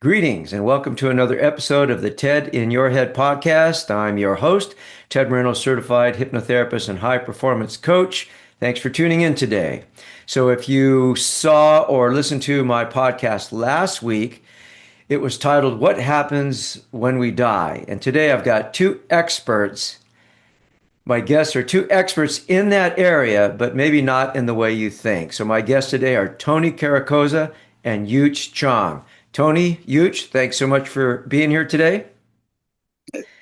Greetings and welcome to another episode of the TED in Your Head podcast. I'm your host, Ted Moreno, certified hypnotherapist and high performance coach. Thanks for tuning in today. So, if you saw or listened to my podcast last week, it was titled What Happens When We Die? And today I've got two experts. My guests are two experts in that area, but maybe not in the way you think. So, my guests today are Tony Caracoza and Yooch Chong. Tony, Yooch, thanks so much for being here today.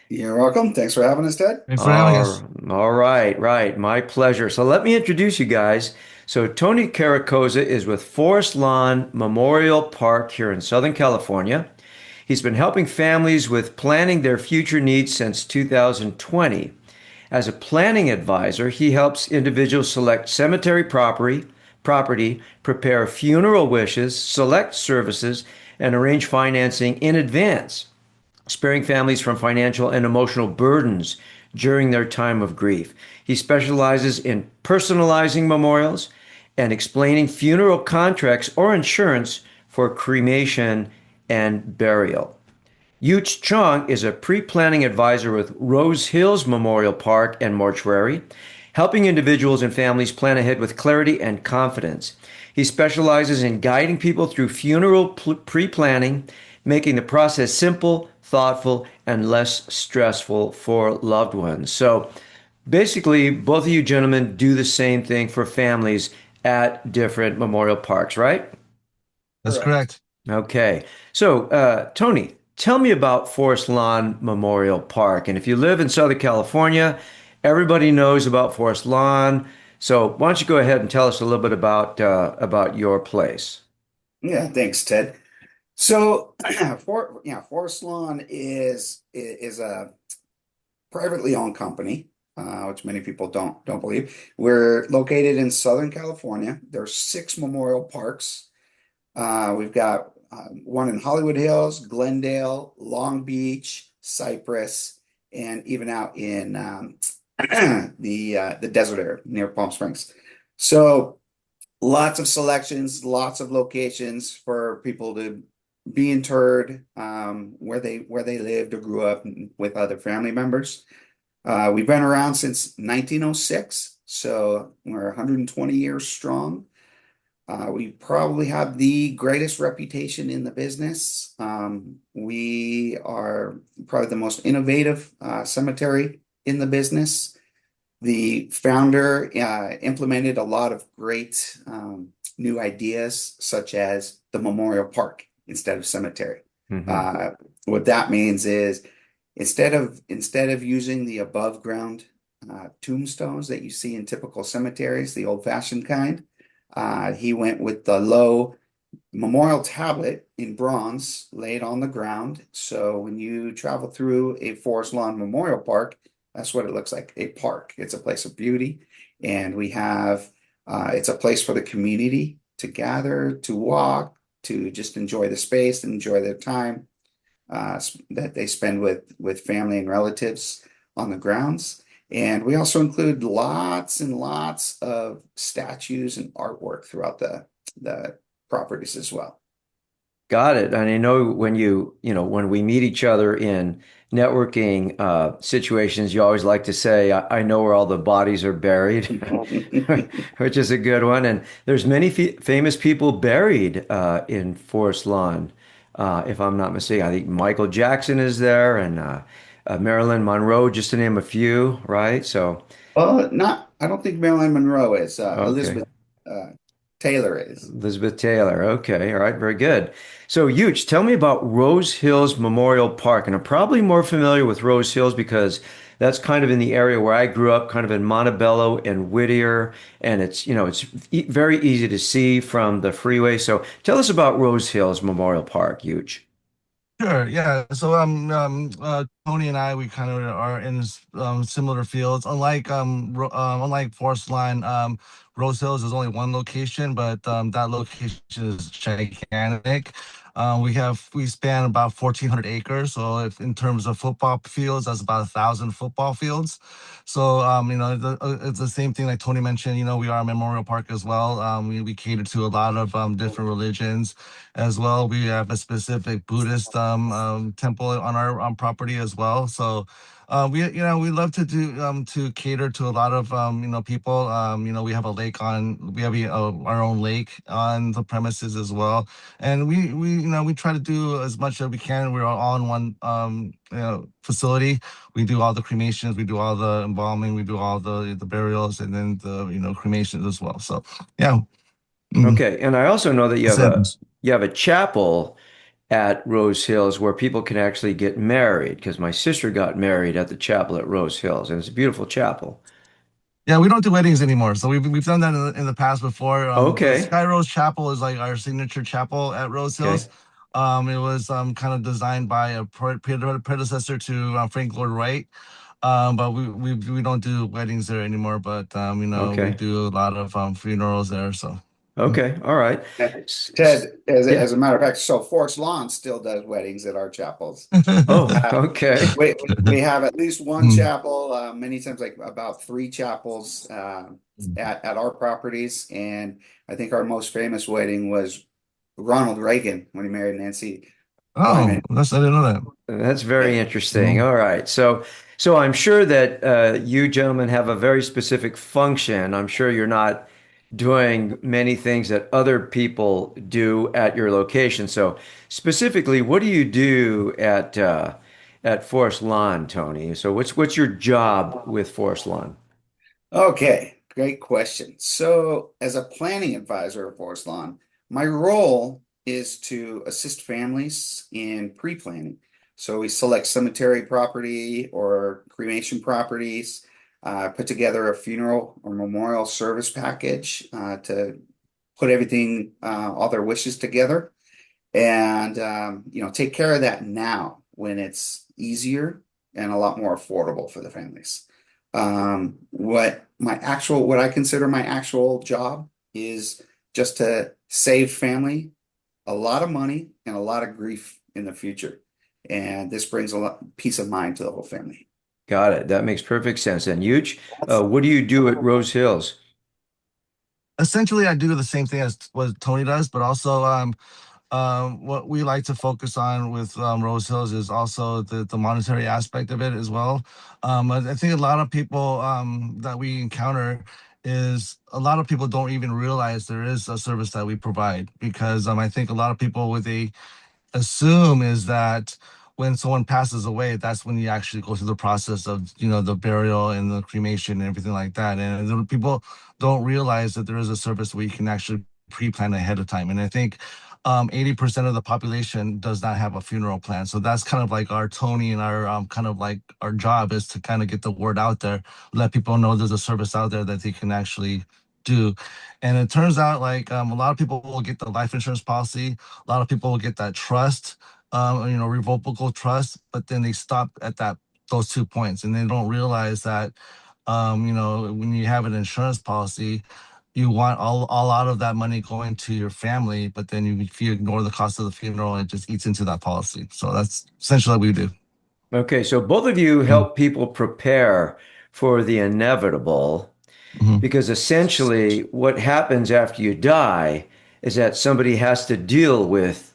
You're welcome. Thanks for having us, Ted. Thanks for having us. All right, right. My pleasure. So let me introduce you guys. So Tony Caracoza is with Forest Lawn Memorial Park here in Southern California. He's been helping families with planning their future needs since 2020. As a planning advisor, he helps individuals select cemetery property, prepare funeral wishes, select services, and arrange financing in advance, sparing families from financial and emotional burdens during their time of grief. He specializes in personalizing memorials and explaining funeral contracts or insurance for cremation and burial. Yooch Chong is a pre-planning advisor with Rose Hills Memorial Park and Mortuary, helping individuals and families plan ahead with clarity and confidence. He specializes in guiding people through funeral pre-planning, making the process simple, thoughtful, and less stressful for loved ones. So basically, both of you gentlemen do the same thing for families at different memorial parks, right? That's Correct. correct. Okay. So, Tony, tell me about Forest Lawn Memorial Park. And if you live in Southern California, everybody knows about Forest Lawn. So, why don't you go ahead and tell us a little bit about your place? Yeah, thanks, Ted. So, Forest Lawn is a privately owned company, which many people don't believe. We're located in Southern California. There's six memorial parks. We've got one in Hollywood Hills, Glendale, Long Beach, Cypress, and even out in the desert area near Palm Springs. So lots of selections, lots of locations for people to be interred where they lived or grew up with other family members. We've been around since 1906, so we're 120 years strong. We probably have the greatest reputation in the business. We are probably the most innovative cemetery in the business. The founder implemented a lot of great new ideas, such as the memorial park instead of cemetery. Hmm. What that means is instead of using the above ground tombstones that you see in typical cemeteries, the old-fashioned kind, he went with the low memorial tablet in bronze laid on the ground. So when you travel through a Forest Lawn Memorial Park, that's what it looks like, a park. It's a place of beauty. And we have, it's a place for the community to gather, to walk, to just enjoy the space and enjoy their time that they spend with family and relatives on the grounds. And we also include lots and lots of statues and artwork throughout the properties as well. Got it. And I know when we meet each other in networking situations, you always like to say, I know where all the bodies are buried, which is a good one. And there's many famous people buried in Forest Lawn, if I'm not mistaken. I think Michael Jackson is there and Marilyn Monroe, just to name a few, right? So, I don't think Marilyn Monroe is. okay. Elizabeth Taylor is. Elizabeth Taylor. Okay. All right. Very good. So, Yooch, tell me about Rose Hills Memorial Park. And I'm probably more familiar with Rose Hills because that's kind of in the area where I grew up, kind of in Montebello and Whittier. And it's very easy to see from the freeway. So, tell us about Rose Hills Memorial Park, Yooch. Sure, yeah. So Tony and I, we kind of are in similar fields. Unlike Forest Line, Rose Hills is only one location, but that location is gigantic. We span about 1,400 acres. So if in terms of football fields, that's about 1,000 football fields. So it's the same thing like Tony mentioned. We are a memorial park as well. We cater to a lot of different religions as well. We have a specific Buddhist temple on our property as well. So we love to do to cater to a lot of people. We have a lake on we have our own lake on the premises as well, and we try to do as much as we can. We're all in one facility. We do all the cremations, we do all the embalming, we do all the burials, and then the cremations as well. So yeah. Mm, Okay, and I also know that that's it. you have a chapel at Rose Hills where people can actually get married because my sister got married at the chapel at Rose Hills, and it's a beautiful chapel. Yeah, we don't do weddings anymore. So we've done that in the past before. The Okay, Sky Rose Chapel is like our signature chapel at Rose Hills. okay, It was kind of designed by a predecessor to Frank Lloyd Wright. But we don't do weddings there anymore. But we okay, do a lot of funerals there. So mm. okay, all right. Ted, Yeah. as a matter of fact, so Forest Lawn still does weddings at our chapels. Oh, Uh, okay. we have at least one Mm. chapel, many times like about three chapels at our properties, and I think our most famous wedding was Ronald Reagan when he married Nancy Oh, Lyman. I didn't know that. That's Yeah. very interesting. Mm. All right. So I'm sure that you gentlemen have a very specific function. I'm sure you're not doing many things that other people do at your location. So specifically, what do you do at Forest Lawn, Tony? So what's your job with Forest Lawn? Okay, great question. So, as a planning advisor at Forest Lawn, my role is to assist families in pre-planning. So, we select cemetery property or cremation properties, put together a funeral or memorial service package to put everything, all their wishes together, and take care of that now when it's easier and a lot more affordable for the families. What I consider my actual job is just to save family a lot of money and a lot of grief in the future, and this brings a lot peace of mind to the whole family. Got it. That makes perfect sense. And Yooch, what do you do at Rose Hills? Essentially, I do the same thing as what Tony does, but also what we like to focus on with Rose Hills is also the monetary aspect of it as well. I think a lot of people that we encounter is a lot of people don't even realize there is a service that we provide because I think a lot of people with a assume is that when someone passes away, that's when you actually go through the process of, the burial and the cremation and everything like that. And people don't realize that there is a service where you can actually pre-plan ahead of time. And I think 80% of the population does not have a funeral plan. So that's kind of like our Tony and our kind of like our job is to kind of get the word out there, let people know there's a service out there that they can actually do. And it turns out like a lot of people will get the life insurance policy, a lot of people will get that trust, revocable trust, but then they stop at those 2 points, and they don't realize that, when you have an insurance policy, you want all out of that money going to your family, but then if you ignore the cost of the funeral, it just eats into that policy. So that's essentially what we do. Okay, so both of you Mm, help people prepare for the inevitable. mhm. Because essentially, what happens after you die is that somebody has to deal with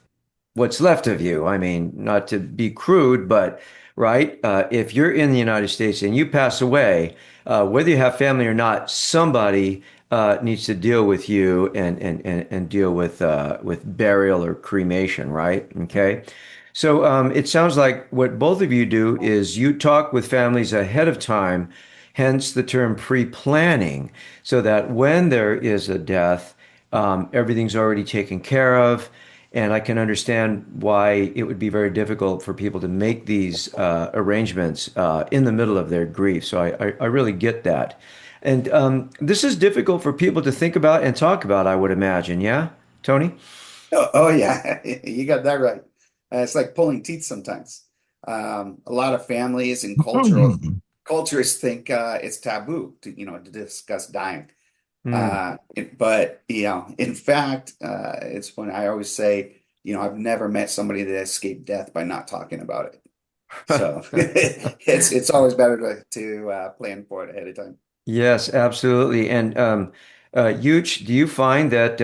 what's left of you. I mean, not to be crude, but right, if you're in the United States and you pass away, whether you have family or not, somebody needs to deal with you and deal with burial or cremation, right? Okay. So it sounds like what both of you do is you talk with families ahead of time, hence the term pre-planning, so that when there is a death, everything's already taken care of. And I can understand why it would be very difficult for people to make these arrangements in the middle of their grief. So I really get that. And this is difficult for people to think about and talk about, I would imagine. Yeah, Tony? Oh, yeah, you got that right. It's like pulling teeth sometimes. A lot of families and Mhm. cultures think it's taboo to discuss dying. Hmm. But in fact, it's when I always say, I've never met somebody that escaped death by not talking about it. So it's always better to plan for it ahead of time. Yes, absolutely. And Yooch, do you find that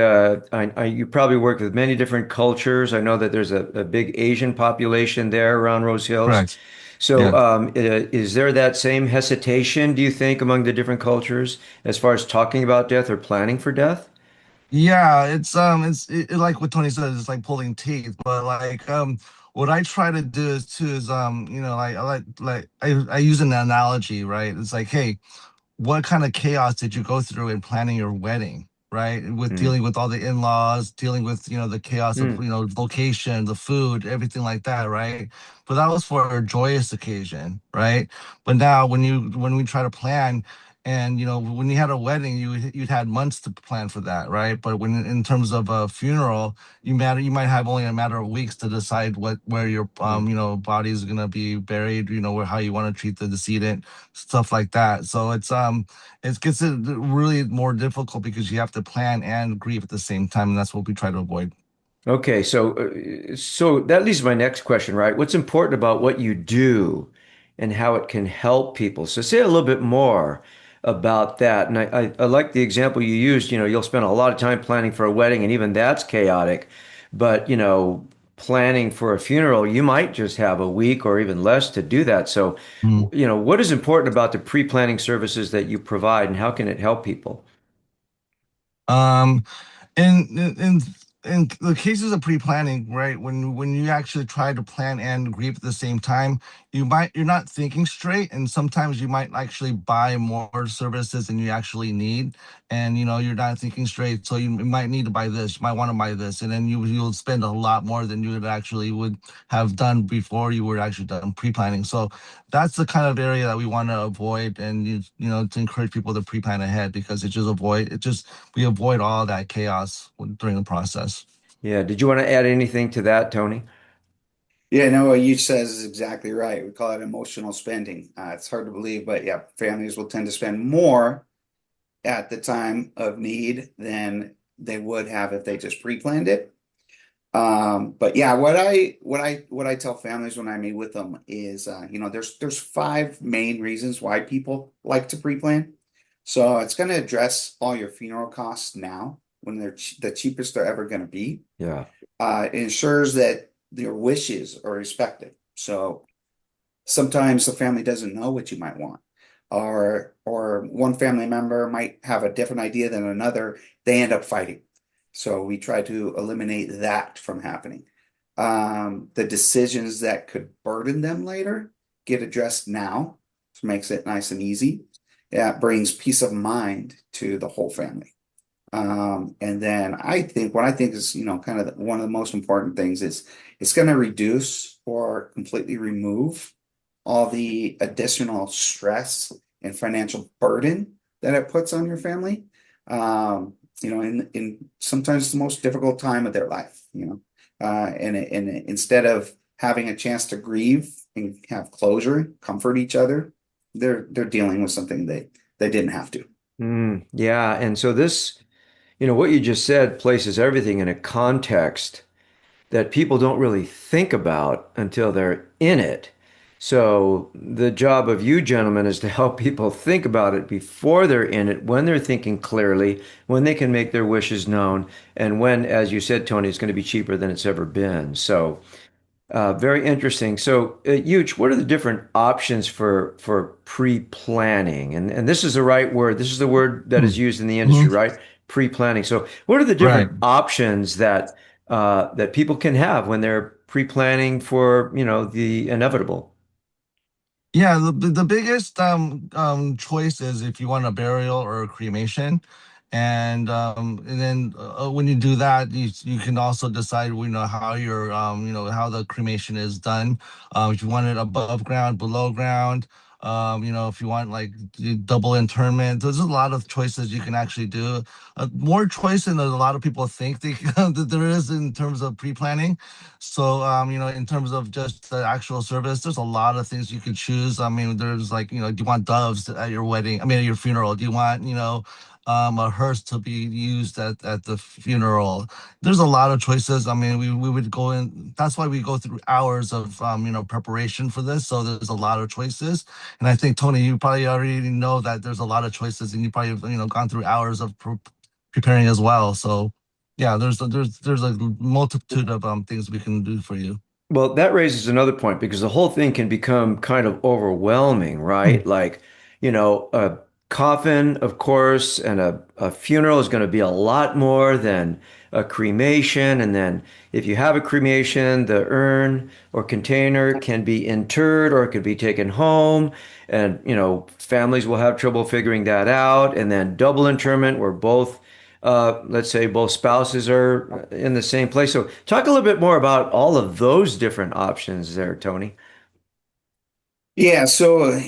you probably work with many different cultures? I know that there's a big Asian population there around Rose Hills. Correct. So, Yeah. is there that same hesitation, do you think, among the different cultures as far as talking about death or planning for death? Yeah, like what Tony said, it's like pulling teeth. But like what I try to do is too is like I use an analogy, right? It's like, hey, what kind of chaos did you go through in planning your wedding, right? With Mm. dealing with all the in-laws, dealing with, the chaos of, Mm. location, the food, everything like that, right? But that was for a joyous occasion, right? But now when we try to plan and when you had a wedding, you'd had months to plan for that, right? But when in terms of a funeral, you might have only a matter of weeks to decide where your Mm. body is gonna be buried, where how you want to treat the decedent, stuff like that. So it gets it really more difficult because you have to plan and grieve at the same time, and that's what we try to avoid. Okay, so that leads to my next question, right? What's important about what you do and how it can help people? So say a little bit more about that. And I like the example you used, you'll spend a lot of time planning for a wedding and even that's chaotic. But, planning for a funeral, you might just have a week or even less to do that. So, Mm. what is important about the pre-planning services that you provide and how can it help people? Um, in the cases of pre-planning, right, when you actually try to plan and grieve at the same time, you're not thinking straight, and sometimes you might actually buy more services than you actually need, and you're not thinking straight, so you might need to buy this, you might want to buy this, and then you'll spend a lot more than you would have done before you were actually done pre-planning. So that's the kind of area that we want to avoid, and to encourage people to pre-plan ahead because it just we avoid all that chaos during the process. Yeah. Did you want to add anything to that, Tony? Yeah, no, what you says is exactly right. We call it emotional spending. It's hard to believe, but yeah, families will tend to spend more at the time of need than they would have if they just pre-planned it. But yeah, what I tell families when I meet with them is, there's five main reasons why people like to pre-plan. So it's going to address all your funeral costs now when they're ch the cheapest they're ever going to be. Yeah. It ensures that your wishes are respected. So sometimes the family doesn't know what you might want, or one family member might have a different idea than another. They end up fighting. So we try to eliminate that from happening. The decisions that could burden them later get addressed now, which makes it nice and easy. Yeah, it brings peace of mind to the whole family. And then what I think is, kind of one of the most important things is it's going to reduce or completely remove all the additional stress and financial burden that it puts on your family. In sometimes the most difficult time of their life, and instead of having a chance to grieve and have closure, comfort each other, they're dealing with something they didn't have to. Yeah. And so what you just said places everything in a context that people don't really think about until they're in it. So the job of you gentlemen is to help people think about it before they're in it, when they're thinking clearly, when they can make their wishes known, and when, as you said, Tony, it's going to be cheaper than it's ever been. So very interesting. So, Yooch, what are the different options for pre-planning? And this is the right word. This is the word that is used in the industry, Mm-hmm. right? Pre-planning. So, what are the Right. different options that people can have when they're pre-planning for, the inevitable? Yeah, the biggest choice is if you want a burial or a cremation, and then when you do that, you can also decide how your how the cremation is done. If you want it above ground, below ground, if you want like double interment, there's a lot of choices you can actually do. More choice than a lot of people think that there is in terms of pre-planning. So, in terms of just the actual service, there's a lot of things you could choose. I mean, there's like, do you want doves at your wedding? I mean, at your funeral? Do you want, a hearse to be used at the funeral. There's a lot of choices. I mean, we would go in. That's why we go through hours of preparation for this. So there's a lot of choices, and I think Tony, you probably already know that there's a lot of choices, and you probably have, gone through hours of preparing as well. So yeah, there's a multitude of things we can do for you. Well, that raises another point because the whole thing can become kind of overwhelming, Mm. right? Like, a coffin, of course, and a funeral is going to be a lot more than a cremation. And then if you have a cremation, the urn or container can be interred or it could be taken home. And, families will have trouble figuring that out. And then double interment where both let's say both spouses are in the same place. So talk a little bit more about all of those different options there, Tony. Yeah, so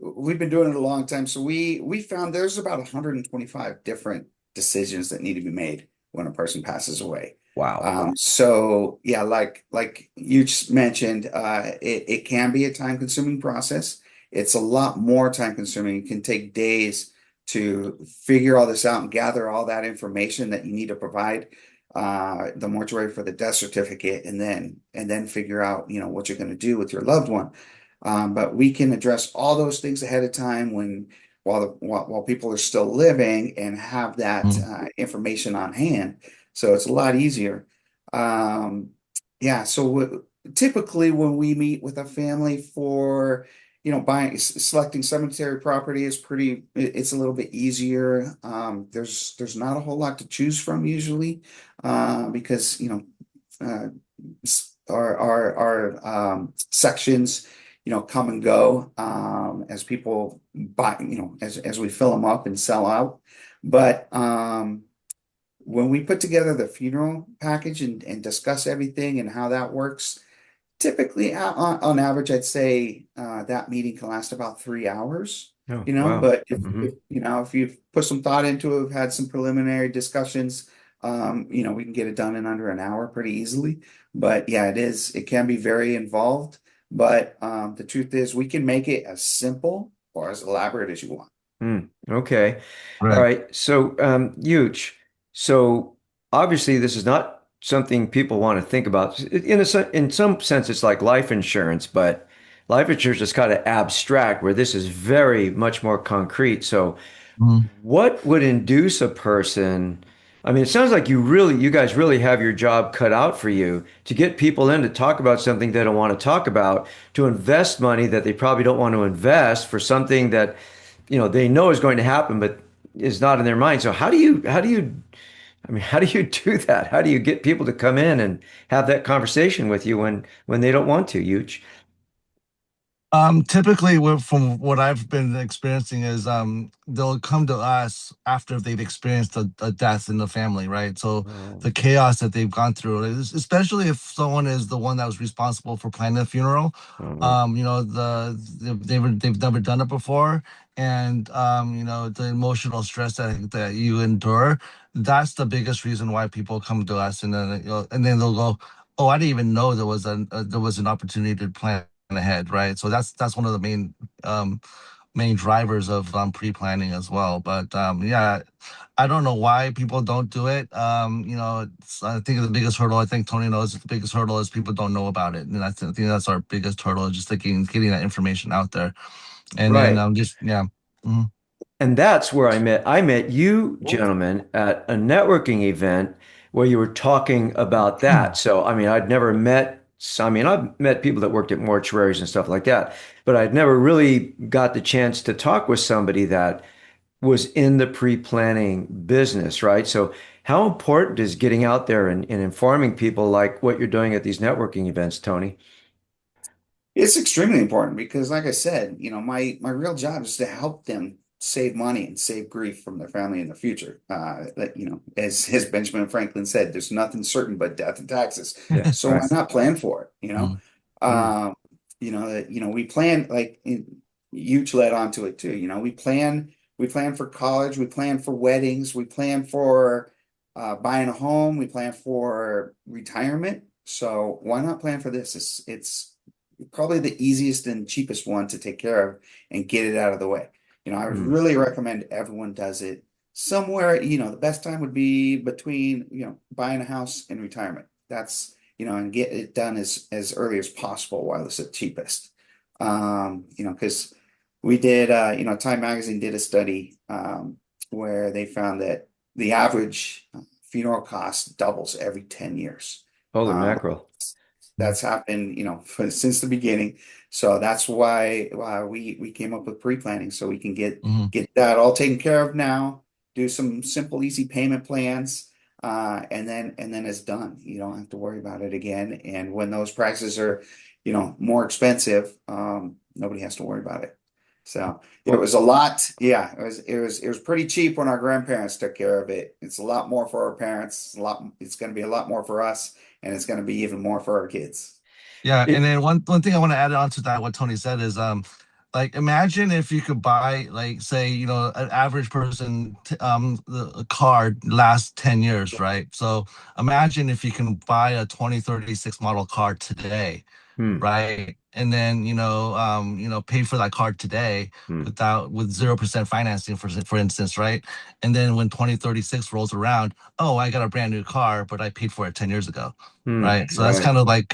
we've been doing it a long time. So we found there's about 125 different decisions that need to be made when a person passes away. Wow. So yeah, like you just mentioned, it can be a time-consuming process. It's a lot more time-consuming. It can take days to figure all this out and gather all that information that you need to provide the mortuary for the death certificate, and then figure out what you're going to do with your loved one. But we can address all those things ahead of time while people are still living and have that Mm. information on hand. So it's a lot easier. Um, yeah. So typically when we meet with a family for selecting cemetery property is it's a little bit easier. There's not a whole lot to choose from usually, because uh, our sections come and go as people buy, as we fill them up and sell out. But when we put together the funeral package and discuss everything and how that works, typically on average, I'd say that meeting can last about 3 hours. Oh, wow. But if you've put some thought into it, have had some preliminary discussions, we can get it done in under an hour pretty easily. But yeah, it can be very involved. But the truth is, we can make it as simple or as elaborate as you want. Okay. All Right. right. So, Yooch, so obviously this is not something people want to think about. In some sense, it's like life insurance, but life insurance is kind of abstract, where this is very much more concrete. So, Mm. what would induce a person? I mean, it sounds like you guys really have your job cut out for you to get people in to talk about something they don't want to talk about, to invest money that they probably don't want to invest for something that, they know is going to happen, but is not in their mind. So I mean, how do you do that? How do you get people to come in and have that conversation with you when they don't want to, Huge? Typically, from what I've been experiencing is they'll come to us after they've experienced a death in the family, right? So Oh, the chaos that they've gone through, especially if someone is the one that was responsible for planning the funeral, oh, they've never done it before, and the emotional stress that you endure, that's the biggest reason why people come to us, and then and then they'll go, oh, I didn't even know there was an opportunity to plan ahead, right? So that's one of the main drivers of pre-planning as well. But yeah, I don't know why people don't do it. I think the biggest hurdle, I think Tony knows, the biggest hurdle is people don't know about it, and I think that's our biggest hurdle, just like getting that information out there. And then right. just yeah. Mhm. And that's where I met you gentlemen at a networking event where you were talking about that. So, I mean, I've met people that worked at mortuaries and stuff like that, but I'd never really got the chance to talk with somebody that was in the pre-planning business, right? So, how important is getting out there and informing people like what you're doing at these networking events, Tony? It's extremely important because, like I said, my real job is to help them save money and save grief from their family in the future. As Benjamin Franklin said, there's nothing certain but death and taxes. Yeah, So why right. not plan for it? Mm. Mm, Um, we plan Huge led onto it too. We plan for college, we plan for weddings, we plan for buying a home, we plan for retirement. So why not plan for this? It's probably the easiest and cheapest one to take care of and get it out of the way. I would Mm. really recommend everyone does it somewhere. The best time would be between, buying a house and retirement. And get it done as early as possible while it's the cheapest. Because we did, Time Magazine did a study where they found that the average funeral cost doubles every 10 years. Holy Um, mackerel. that's happened, since the beginning. So that's why we came up with pre-planning so we can get Mhm. get that all taken care of now, do some simple, easy payment plans, and then it's done. You don't have to worry about it again. And when those prices are, more expensive, nobody has to worry about it. So it Well, was a lot. Yeah, it was pretty cheap when our grandparents took care of it. It's a lot more for our parents. It's going to be a lot more for us, and it's going to be even more for our kids. Yeah, and it, then one thing I want to add on to that, what Tony said is, like imagine if you could buy, like, say, an average person, a car lasts 10 years, right? So imagine if you can buy a 2036 model car today, hmm, right? And then, pay for that car today hmm, with 0% financing, for instance, right? And then when 2036 rolls around, oh, I got a brand new car, but I paid for it 10 years ago. hmm, Right. So that's right. kind of like,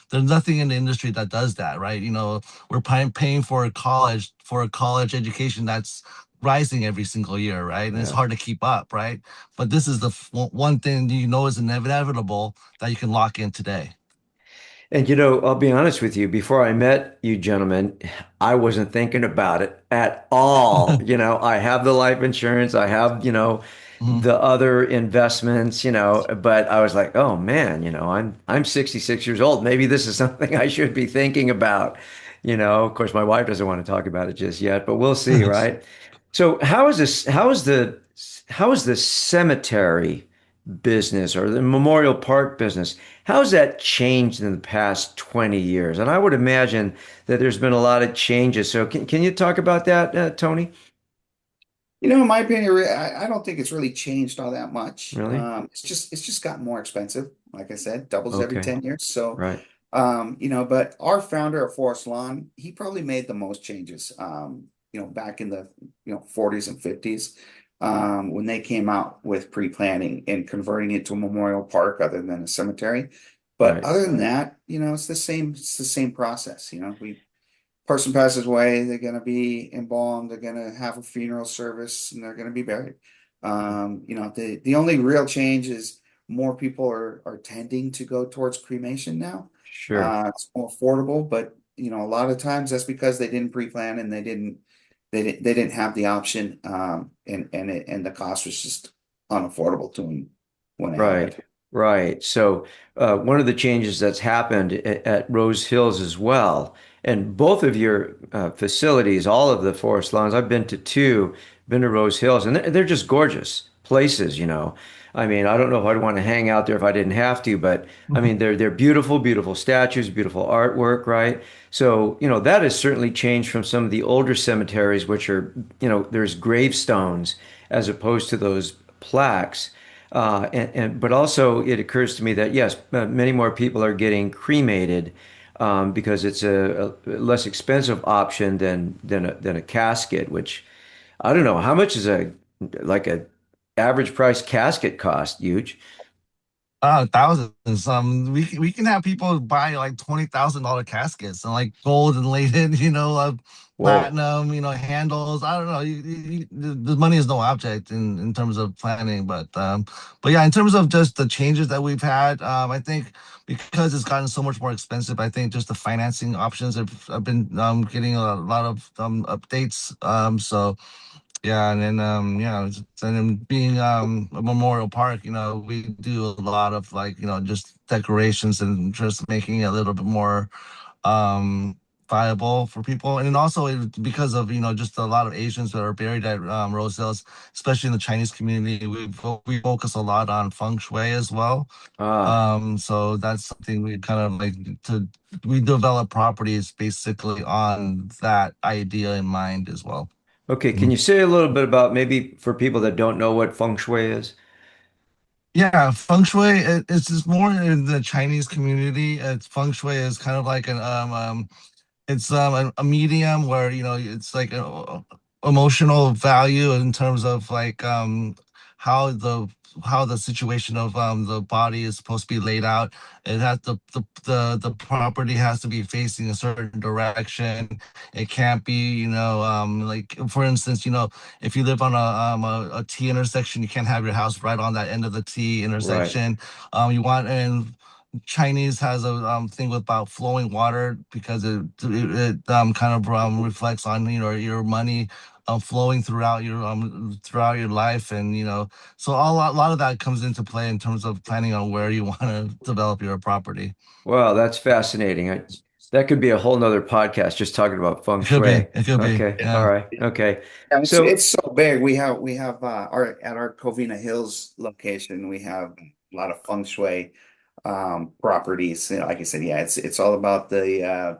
there's nothing in the industry that does that, right? We're paying for a college education that's rising every single year, right? And it's Yeah. hard to keep up, right? But this is the one thing is inevitable that you can lock in today. And I'll be honest with you, before I met you gentlemen, I wasn't thinking about it at all. I have the life insurance, I have, Mhm. the other investments, but I was like, oh man, I'm 66 years old. Maybe this is something I should be thinking about. Of course, my wife doesn't want to talk about it just yet, but we'll see, right? So how is the cemetery business or the memorial park business? How's that changed in the past 20 years? And I would imagine that there's been a lot of changes. So can you talk about that, Tony? In my opinion, I don't think it's really changed all that much. Really? It's just gotten more expensive. Like I said, doubles every Okay. 10 years. So, Right. but our founder of Forest Lawn, he probably made the most changes. Back in the 40s and 50s, when they came out with pre-planning and converting it to a memorial park other than a cemetery. But Right. other than that, it's the same process. We person passes away, they're going to be embalmed, they're going to have a funeral service, and they're going to be buried. The only real change is more people are tending to go towards cremation now. Sure. It's more affordable, but a lot of times that's because they didn't pre-plan and they didn't have the option, and the cost was just unaffordable to them when it Right, happened. right. So one of the changes that's happened at Rose Hills as well, and both of your facilities, all of the forest lawns, I've been to two, been to Rose Hills, and they're just gorgeous places. I mean, I don't know if I'd want to hang out there if I didn't have to, but I mean, they're beautiful, beautiful statues, beautiful artwork, right? So, that has certainly changed from some of the older cemeteries, which are, there's gravestones as opposed to those plaques. But also it occurs to me that yes, many more people are getting cremated because it's a less expensive option than a casket, which I don't know how much is a average price casket cost, huge. Thousands. We can have people buy like $20,000 caskets and like gold and laden, Whoa. platinum, handles. I don't know. The money is no object in terms of planning, but yeah, in terms of just the changes that we've had, I think because it's gotten so much more expensive, I think just the financing options have been getting a lot of updates. So. Yeah, and then and then being a memorial park, we do a lot of like, just decorations and just making it a little bit more um viable for people. And then also because of, just a lot of Asians that are buried at Rose Hills, especially in the Chinese community, we focus a lot on feng shui as well. Ah, So that's something we kind of like to we develop properties basically on that idea in mind as well. okay. Can Mhm. you say a little bit about maybe for people that don't know what feng shui is? Yeah, feng shui, it's just more in the Chinese community. It's feng shui is kind of like it's a medium where it's like emotional value in terms of like how the how the situation of the body is supposed to be laid out. It has the property has to be facing a certain direction. It can't be, like for instance, if you live on a T intersection, you can't have your house right on that end of the T Right. intersection. You want and Chinese has a thing about flowing water because it kind of reflects on your money flowing throughout your life, and so a lot of that comes into play in terms of planning on where you want to develop your property. Wow, that's fascinating. That could be a whole nother podcast just talking about feng shui. It could be, Okay. All yeah. right. Okay. Yeah, So, it's so big. We have our at our Covina Hills location, we have a lot of feng shui properties. Like I said, yeah, it's all about the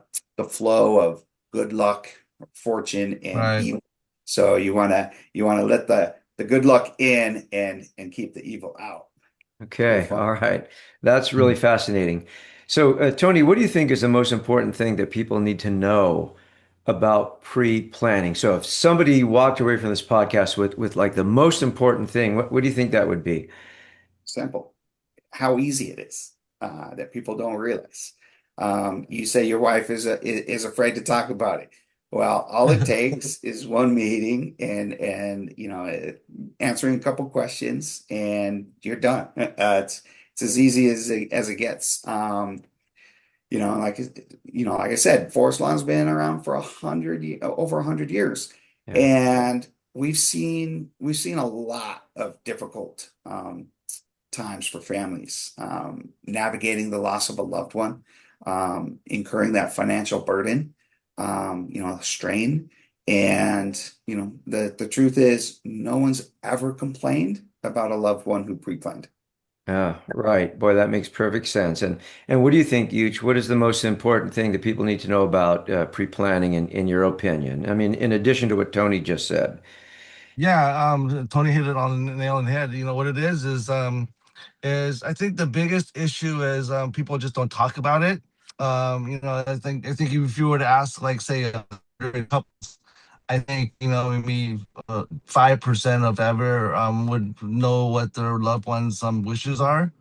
flow of good luck, fortune, and Right. evil. So you wanna let the good luck in and keep the evil out with okay. feng. All right. That's really Mm. fascinating. So, Tony, what do you think is the most important thing that people need to know about pre-planning? So, if somebody walked away from this podcast with like the most important thing, what do you think that would be? Simple. How easy it is that people don't realize. You say your wife is afraid to talk about it. Well, all it takes is one meeting and answering a couple questions and you're done. It's as easy as it gets. Like like I said, forest lawn's been around for over 100 years, Yeah. and we've seen a lot of difficult times for families, navigating the loss of a loved one, incurring that financial burden, strain. And, the truth is, no one's ever complained about a loved one who pre-planned. Yeah, right. Boy, that makes perfect sense. And what do you think, Yooch? What is the most important thing that people need to know about pre-planning in your opinion? I mean, in addition to what Tony just said. Yeah, Tony hit it on the nail on the head. You know what it is I think the biggest issue is people just don't talk about it. I think if you were to ask, like, say, 100 couples, I think maybe 5% of ever would know what their loved ones' wishes are,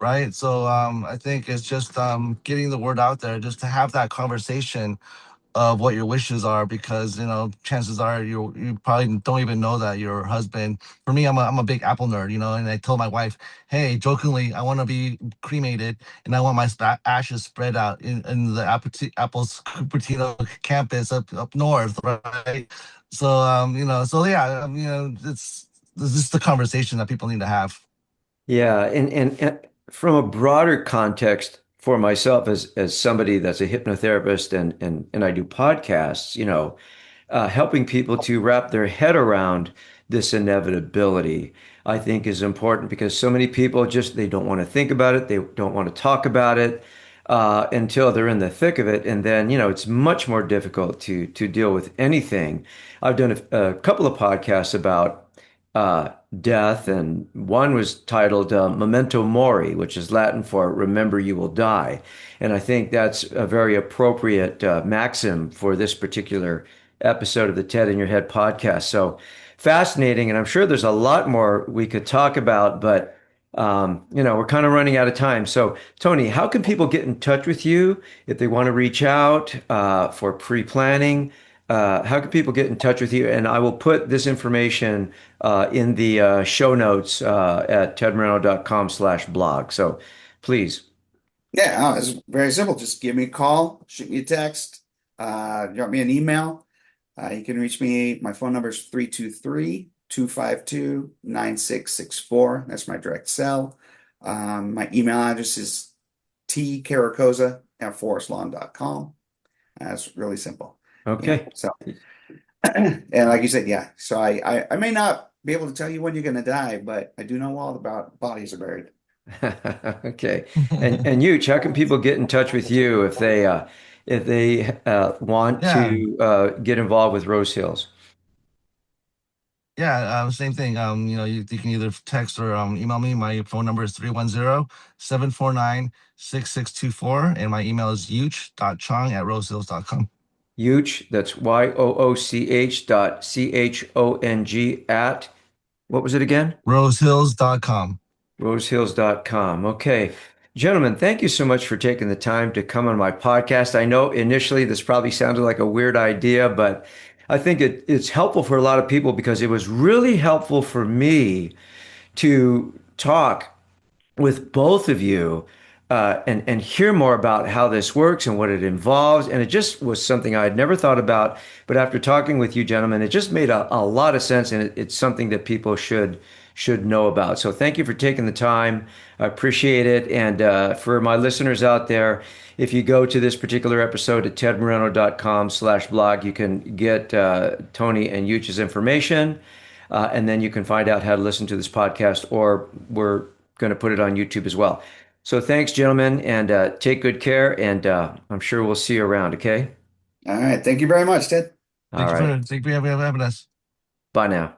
right? So I think it's just getting the word out there, just to have that conversation of what your wishes are, because chances are you probably don't even know that your husband. For me, I'm a big Apple nerd, and I told my wife, hey, jokingly, I want to be cremated and I want my ashes spread out in the Apple's Cupertino campus up north, right? So so yeah, this is the conversation that people need to have. Yeah, and from a broader context for myself as somebody that's a hypnotherapist and I do podcasts, helping people to wrap their head around this inevitability, I think is important because so many people just they don't want to think about it, they don't want to talk about it until they're in the thick of it, and then it's much more difficult to deal with anything. I've done a couple of podcasts about uh, death, and one was titled Memento Mori, which is Latin for "Remember you will die," and I think that's a very appropriate maxim for this particular episode of the TED in Your Head podcast. So fascinating, and I'm sure there's a lot more we could talk about, but we're kind of running out of time. So, Tony, how can people get in touch with you if they want to reach out for pre-planning? How can people get in touch with you? And I will put this information in the show notes at tedmoreno.com/blog. So please. Yeah, it's very simple. Just give me a call, shoot me a text, drop me an email. You can reach me. My phone number is 323-252-9664. That's my direct cell. My email address is tcaracoza@forestlawn.com. That's really simple. Okay. So and like you said, yeah. So I may not be able to tell you when you're going to die, but I do know all about bodies are buried. Okay. And Yuch, how can people get in touch with you if they want Yeah. to get involved with Rose Hills? Yeah, same thing. You can either text or email me. My phone number is 310-749-6624, and my email is yooch.chong@rosehills.com. Yooch, that's Yooch dot Chong at, what was it again? rosehills.com. Rosehills.com. Okay. Gentlemen, thank you so much for taking the time to come on my podcast. I know initially this probably sounded like a weird idea, but I think it's helpful for a lot of people because it was really helpful for me to talk with both of you and hear more about how this works and what it involves. And it just was something I had never thought about. But after talking with you gentlemen, it just made a lot of sense, and it's something that people should know about. So thank you for taking the time. I appreciate it. And for my listeners out there, if you go to this particular episode at tedmoreno.com/blog, you can get Tony and Yooch's information. And then you can find out how to listen to this podcast, or we're going to put it on YouTube as well. So thanks, gentlemen, and take good care. And I'm sure we'll see you around. Okay. All right. Thank you very much, Ted. All right. Thank you for having us. Bye now.